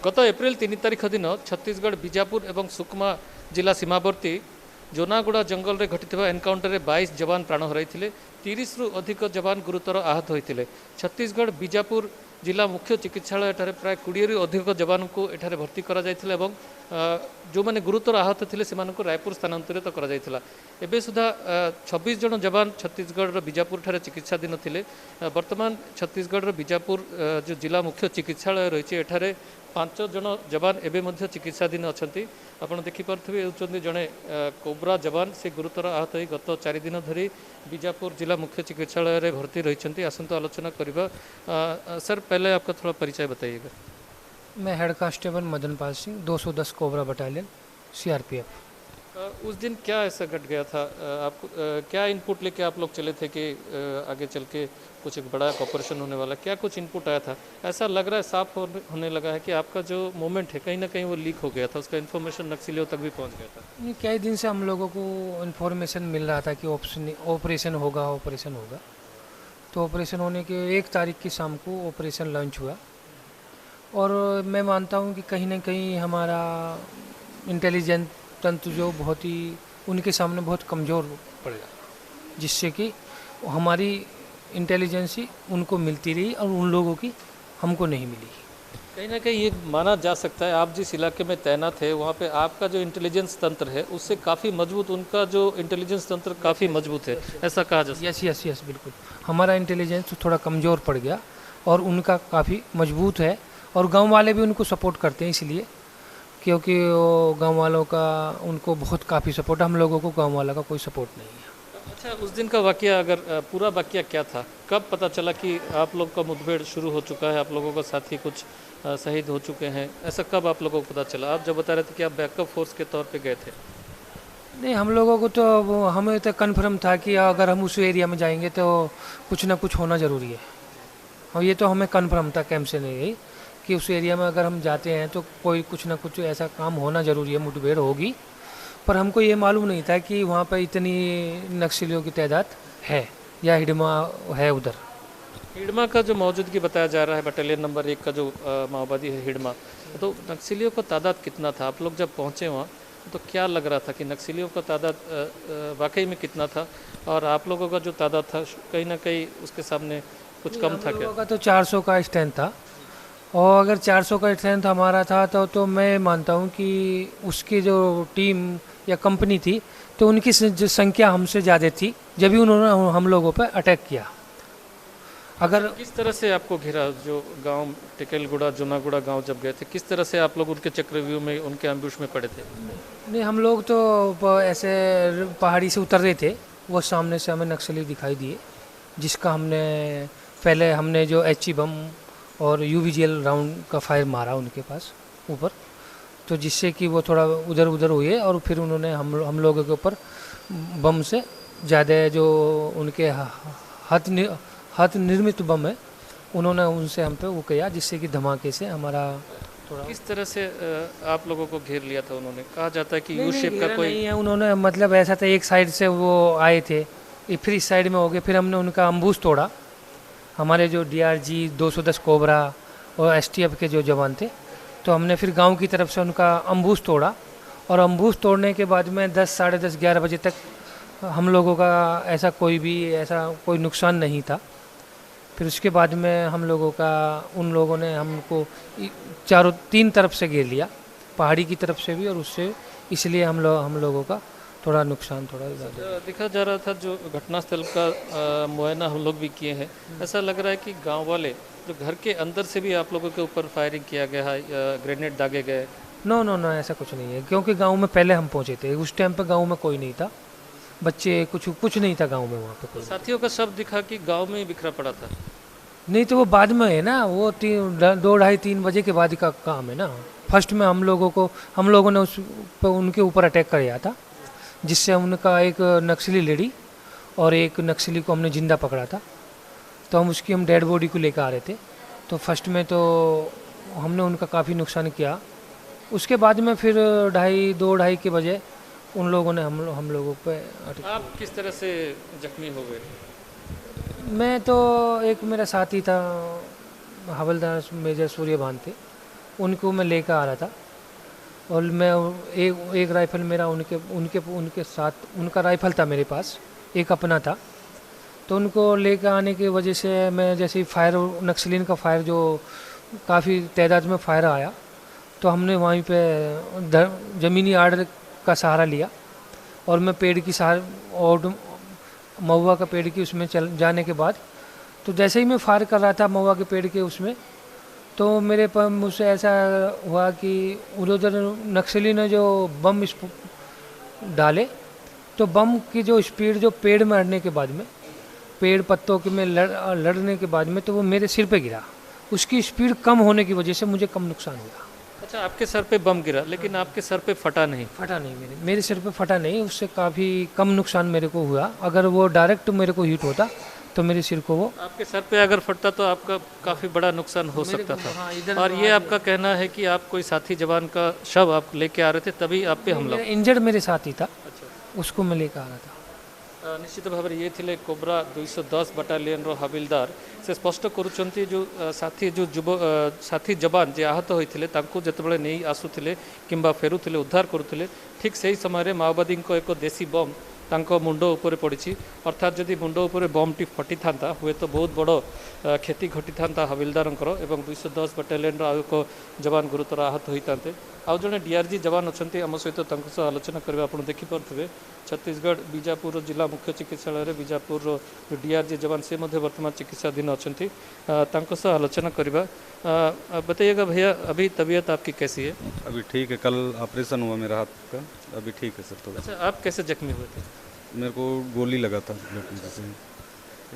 गत एप्रिल 3 तारिख दिन छत्तीसगढ़ बीजापुर एवं सुकमा जिला सीमावर्ती जोनागुड़ा जंगल में घटी एनकाउंटर में 22 जवान प्राण हराई 30 रु अधिक जवान गुरुतर आहत होते। छत्तीसगढ़ बीजापुर जिला मुख्य चिकित्सालय प्राय 20 रु अधिक जवान को एठारे भर्ती करा जायथिला एवं जो माने गुरुतर आहत थे से रायपुर स्थानांतरित करा जायथिला। एबे सुधा 26 जन जवान छत्तीसगढ़ बीजापुर ठारे चिकित्साधीन थे। वर्तमान छत्तीसगढ़ बीजापुर जो जिला मुख्य चिकित्सालय रही एठारे 5 जन जवान एवं मध्य चिकित्साधीन अच्छा। आपड़ देखिपे होती जड़े कोब्रा जवान से गुरुतर आहत हो गत 4 दिन धरी बीजापुर जिला मुख्य चिकित्सालय में भर्ती रही। आसंत आलोचना करवा। सर पहले आपका थोड़ा परिचय बताइएगा। मैं head constable Madan Pal Singh 210 cobra battalion CRPF। उस दिन क्या ऐसा घट गया था? आपको क्या इनपुट लेके आप लोग चले थे कि आगे चल के कुछ एक बड़ा ऑपरेशन होने वाला? क्या कुछ इनपुट आया था? ऐसा लग रहा है, साफ होने लगा है कि आपका जो मूवमेंट है कहीं ना कहीं वो लीक हो गया था, उसका इन्फॉर्मेशन नक्सलियों तक भी पहुंच गया था। कई दिन से हम लोगों को इन्फॉर्मेशन मिल रहा था कि ऑपरेशन होगा। तो ऑपरेशन होने के 1 तारीख की शाम को ऑपरेशन लॉन्च हुआ और मैं मानता हूँ कि कहीं ना कहीं हमारा इंटेलिजेंस तंत्र जो बहुत ही उनके सामने बहुत कमज़ोर पड़ेगा, जिससे कि हमारी इंटेलिजेंस ही उनको मिलती रही और उन लोगों की हमको नहीं मिली। कहीं ना कहीं ये माना जा सकता है आप जिस इलाके में तैनात है वहाँ पे आपका जो इंटेलिजेंस तंत्र है उससे काफ़ी मजबूत, उनका जो इंटेलिजेंस तंत्र काफ़ी मजबूत है, ऐसा कहा जा सकता है। यस बिल्कुल। हमारा इंटेलिजेंस थोड़ा कमज़ोर पड़ गया और उनका काफ़ी मजबूत है और गांव वाले भी उनको सपोर्ट करते हैं, इसलिए क्योंकि गांव वालों का उनको बहुत काफ़ी सपोर्ट, हम लोगों को गांव वालों का कोई सपोर्ट नहीं है। अच्छा, उस दिन का वाकया, अगर पूरा वाकया क्या था, कब पता चला कि आप लोग का मुठभेड़ शुरू हो चुका है, आप लोगों का साथी कुछ शहीद हो चुके हैं, ऐसा कब आप लोगों को पता चला? आप जब बता रहे थे कि आप बैकअप फोर्स के तौर पे गए थे। नहीं, हम लोगों को तो हमें तो कन्फर्म था कि अगर हम उस एरिया में जाएंगे तो कुछ ना कुछ होना ज़रूरी है और ये तो हमें कन्फर्म था कैंप से नहीं कि उस एरिया में अगर हम जाते हैं तो कोई कुछ ना कुछ ऐसा काम होना ज़रूरी है, मुठभेड़ होगी। पर हमको ये मालूम नहीं था कि वहाँ पर इतनी नक्सलियों की तादाद है या हिडमा है। उधर हिडमा का जो मौजूदगी बताया जा रहा है, बटालियन नंबर 1 का जो माओवादी है हिडमा, तो नक्सलियों का तादाद कितना था? आप लोग जब पहुँचे वहाँ तो क्या लग रहा था कि नक्सलियों का तादाद वाकई में कितना था और आप लोगों का जो तादाद था कहीं ना कहीं उसके सामने कुछ कम था? क्या तो 400 का स्ट्रेंथ था और अगर 400 का स्ट्रेंथ हमारा था तो मैं मानता हूँ कि उसकी जो टीम या कंपनी थी तो उनकी जो संख्या हमसे ज़्यादा थी, जब भी उन्होंने हम लोगों पर अटैक किया। अगर किस तरह से आपको घिरा? जो गांव टिकलगुड़ा जोनागुड़ा गांव जब गए थे, किस तरह से आप लोग उनके चक्रव्यूह में, उनके एम्बुश में पड़े थे? नहीं, हम लोग तो ऐसे पहाड़ी से उतर रहे थे, वो सामने से हमें नक्सली दिखाई दिए, जिसका हमने जो HE बम और UVGL राउंड का फायर मारा उनके पास ऊपर, तो जिससे कि वो थोड़ा उधर हुए और फिर उन्होंने हम लोगों के ऊपर बम से ज़्यादा जो उनके हाथ निर्मित बम है उन्होंने उनसे हम पे वो किया, जिससे कि धमाके से हमारा थोड़ा। किस तरह से आप लोगों को घेर लिया था उन्होंने? कहा जाता है कि यू शेप का कोई नहीं है उन्होंने, मतलब ऐसा था एक साइड से वो आए थे, फिर इस साइड में हो गए, फिर हमने उनका अम्बूज तोड़ा। हमारे जो DRG 210 कोबरा और STF के जो जवान थे, तो हमने फिर गांव की तरफ से उनका अम्बूज तोड़ा और अम्बूज तोड़ने के बाद में 10, साढ़े 10, 11 बजे तक हम लोगों का ऐसा कोई नुकसान नहीं था। फिर उसके बाद में हम लोगों का, उन लोगों ने हमको 3 तरफ से घेर लिया, पहाड़ी की तरफ से भी और उससे, इसलिए हम लोगों का थोड़ा नुकसान थोड़ा ज़्यादा दिखा जा रहा था। जो घटनास्थल का मुआयना हम लोग भी किए हैं, ऐसा लग रहा है कि गांव वाले जो घर के अंदर से भी आप लोगों के ऊपर फायरिंग किया गया है, ग्रेनेड दागे गए? नो, ऐसा कुछ नहीं है, क्योंकि गांव में पहले हम पहुंचे थे, उस टाइम पे गांव में कोई नहीं था, बच्चे कुछ नहीं था गांव में वहाँ पे कोई। साथियों का शब्द दिखा कि गांव में ही बिखरा पड़ा था। नहीं तो वो बाद में है ना, वो 2, ढाई 3 बजे के बाद का काम है ना। फर्स्ट में हम लोगों ने उनके ऊपर अटैक किया था, जिससे उनका एक नक्सली लेडी और एक नक्सली को हमने जिंदा पकड़ा था, तो हम डेड बॉडी को लेकर आ रहे थे। तो फर्स्ट में तो हमने उनका काफ़ी नुकसान किया। उसके बाद में फिर 2, ढाई के बजे उन लोगों ने हम लोगों पे अटैक। आप किस तरह से जख्मी हो गए? मैं तो, एक मेरा साथी था हवलदार मेजर सूर्यभान थे, उनको मैं लेकर आ रहा था। और मैं एक राइफ़ल मेरा उनके उनके उनके साथ, उनका राइफ़ल था मेरे पास, एक अपना था। तो उनको लेकर आने की वजह से मैं जैसे ही फायर, नक्सलिन का फायर जो काफ़ी तादाद में फायर आया, तो हमने वहीं पे ज़मीनी आड़ का सहारा लिया। और मैं पेड़ की सहारा और महुआ का पेड़ की उसमें चल जाने के बाद, तो जैसे ही मैं फायर कर रहा था महुआ के पेड़ के उसमें, तो मेरे पर मुझसे ऐसा हुआ कि उधर नक्सली ने जो बम डाले, तो बम की जो स्पीड जो पेड़ में अड़ने के बाद में, पेड़ पत्तों के में लड़ने के बाद में, तो वो मेरे सिर पे गिरा। उसकी स्पीड कम होने की वजह से मुझे कम नुकसान हुआ। अच्छा, आपके सर पे बम गिरा लेकिन आपके सर पे फटा नहीं। फटा नहीं, मेरे सिर पे फटा नहीं, उससे काफ़ी कम नुकसान मेरे को हुआ। अगर वो डायरेक्ट मेरे को हिट होता तो मेरे सिर को वो, आपके सर पे अगर फटता तो आपका काफ़ी बड़ा नुकसान हो सकता था। हाँ, इधर और ये आपका कहना है कि आप कोई साथी जवान का शव आप लेके आ रहे थे तभी आप पे हमला। इंजर्ड मेरे साथ ही था, अच्छा, उसको मैं लेकर आ रहा था। निश्चित भाव ये थिले कोब्रा 210 बटालियन रो हविलदार से स्पष्ट करुचंती जो साथी जो साथी जवान जे आहत होइथिले तांको जतबेले नहीं आसुथिले किंबा फेरुथिले उद्धार करुथिले, ठीक सही समय माओवादी एक देसी बम तांको मुंड उपरे पड़ी। अर्थात जदि मुंड उपरे बम टी फटी था हुए तो बहुत बड़ क्षति घटी था हविलदार एवं 210 बटालियन आउ एक जवान गुरुतर आहत होते। आउ जड़े डीआरजी जवान अच्छा आम सहित आलोचना करवा आप देखिपे। छत्तीसगढ़ बीजापुर जिला मुख्य चिकित्सालय बीजापुर डीआरजी जवान से वर्तमान चिकित्साधीन अच्छा आलोचना करवा। बताइएगा भैया, अभी तबीयत आपकी कैसी है? अभी ठीक है, कल ऑपरेशन हुआ मेरा हाथ का, अभी ठीक है सर। थोड़ा अच्छा, आप कैसे जख्मी हुए थे? मेरे को गोली लगा था जैसे,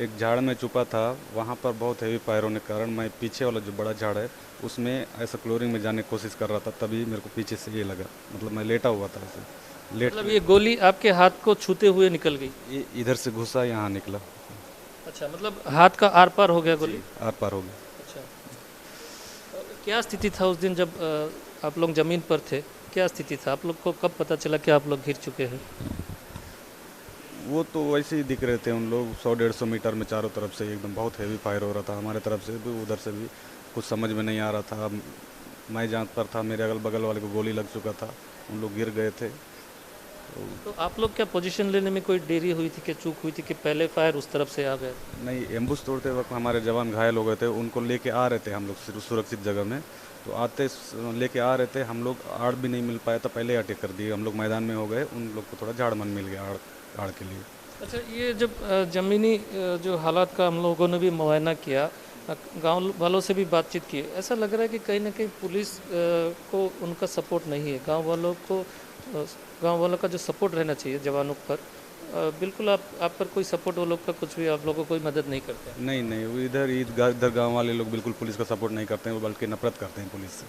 एक झाड़ में छुपा था, वहाँ पर बहुत हैवी फायर होने के कारण मैं पीछे वाला जो बड़ा झाड़ है उसमें ऐसा क्लोरिंग में जाने की कोशिश कर रहा था, तभी मेरे को पीछे से ये लगा। मतलब मैं लेटा हुआ था ऐसे मतलब ये गोली आपके हाथ को छूते हुए निकल गई? ये इधर से घुसा, यहाँ निकला। अच्छा, मतलब हाथ का आर पार हो गया गोली? आर पार हो गया। अच्छा, क्या स्थिति था उस दिन जब आप लोग ज़मीन पर थे? क्या स्थिति था? आप लोग को कब पता चला कि आप लोग घिर चुके हैं? वो तो वैसे ही दिख रहे थे उन लोग 100-150 मीटर में, चारों तरफ से एकदम बहुत हैवी फायर हो रहा था, हमारे तरफ से भी उधर से भी। कुछ समझ में नहीं आ रहा था। मैं जहाँ पर था मेरे अगल बगल वाले को गोली लग चुका था, उन लोग गिर गए थे। तो आप लोग क्या पोजीशन लेने में कोई देरी हुई थी कि चूक हुई थी कि पहले फायर उस तरफ से आ गए? नहीं, एम्बुश तोड़ते वक्त हमारे जवान घायल हो गए थे, उनको लेके आ रहे थे हम लोग सुरक्षित जगह में। तो आते लेके आ रहे थे हम लोग, आड़ भी नहीं मिल पाया था, पहले अटैक कर दिए हम लोग, मैदान में हो गए। उन लोग को थोड़ा झाड़ मन मिल गया आड़ के लिए। अच्छा, ये जब ज़मीनी जो हालात का हम लोगों ने भी मुआयना किया, गांव वालों से भी बातचीत की, ऐसा लग रहा है कि कहीं ना कहीं पुलिस को उनका सपोर्ट नहीं है। गांव वालों का जो सपोर्ट रहना चाहिए जवानों पर, बिल्कुल आप पर कोई सपोर्ट वो लोग का कुछ भी, आप लोगों को कोई मदद नहीं करते हैं? नहीं, वो इधर गाँव वाले लोग बिल्कुल पुलिस का सपोर्ट नहीं करते हैं, वो बल्कि नफरत करते हैं पुलिस से।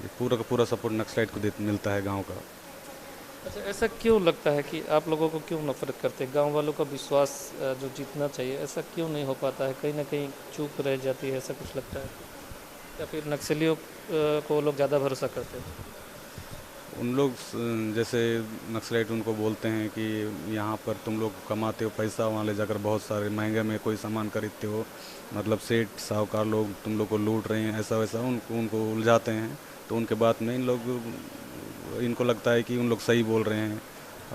ये पूरा का पूरा सपोर्ट नक्सलाइट को मिलता है गाँव का। अच्छा, ऐसा क्यों लगता है कि आप लोगों को क्यों नफरत करते हैं? गांव वालों का विश्वास जो जीतना चाहिए, ऐसा क्यों नहीं हो पाता है? कहीं ना कहीं चूक रह जाती है, ऐसा कुछ लगता है? या फिर नक्सलियों को लोग ज़्यादा भरोसा करते हैं? उन लोग जैसे नक्सलाइट उनको बोलते हैं कि यहाँ पर तुम लोग कमाते हो पैसा, वहाँ ले जाकर बहुत सारे महंगे में कोई सामान खरीदते हो, मतलब सेठ साहूकार लोग तुम लोग को लूट रहे हैं, ऐसा वैसा उनको उलझाते हैं। तो उनके बाद में इनको लगता है कि उन लोग सही बोल रहे हैं।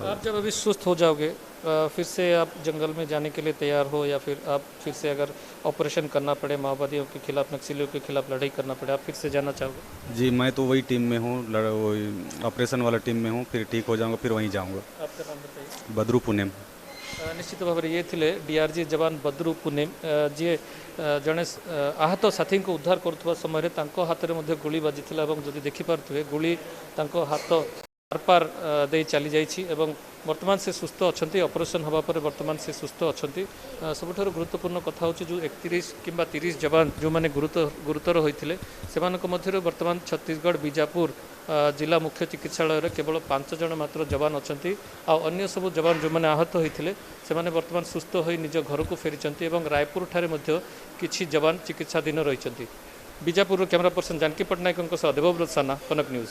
आप जब अभी सुस्त हो जाओगे, फिर से आप जंगल में जाने के लिए तैयार हो, या फिर आप फिर से अगर ऑपरेशन करना पड़े, माओवादियों के खिलाफ, नक्सलियों के खिलाफ लड़ाई करना पड़े, आप फिर से जाना चाहोगे? जी, मैं तो वही टीम में हूँ, वही ऑपरेशन वाला टीम में हूँ। फिर ठीक हो जाऊँगा, फिर वहीं जाऊँगा। आपका नाम बताइए। बद्रू पुनेम। निश्चित भाव ये थिले डीआरजी जवान बद्रू पुनेम, जी जड़े आहत साथी को उद्धार करुवा समय तांको हाथ में गोली बाजी जदि देखिपे गोली तांको हाथ आरपार दे चली जाइए एवं वर्तमान से सुस्थ अच्छा। ऑपरेशन हवा पर वर्तमान से सुस्थ अच्छा। सबुठ गुरुत्वपूर्ण कथा हो जो 31 कि 30 जवान जो मैंने गुरुतर होते से वर्तमान छत्तीसगढ़ बीजापुर जिला मुख्य चिकित्सालय केवल 5 जन मात्र जवान अच्छा। अन्य सब जवान जो मैंने आहत होते से वर्तमान सुस्थ हो निज घर को फेरी और रायपुर ठारे किछि जवान चिकित्साधीन रही। बीजापुर कैमरा पर्सन जानकी पट्टनायक देवव्रत साना, कनक न्यूज।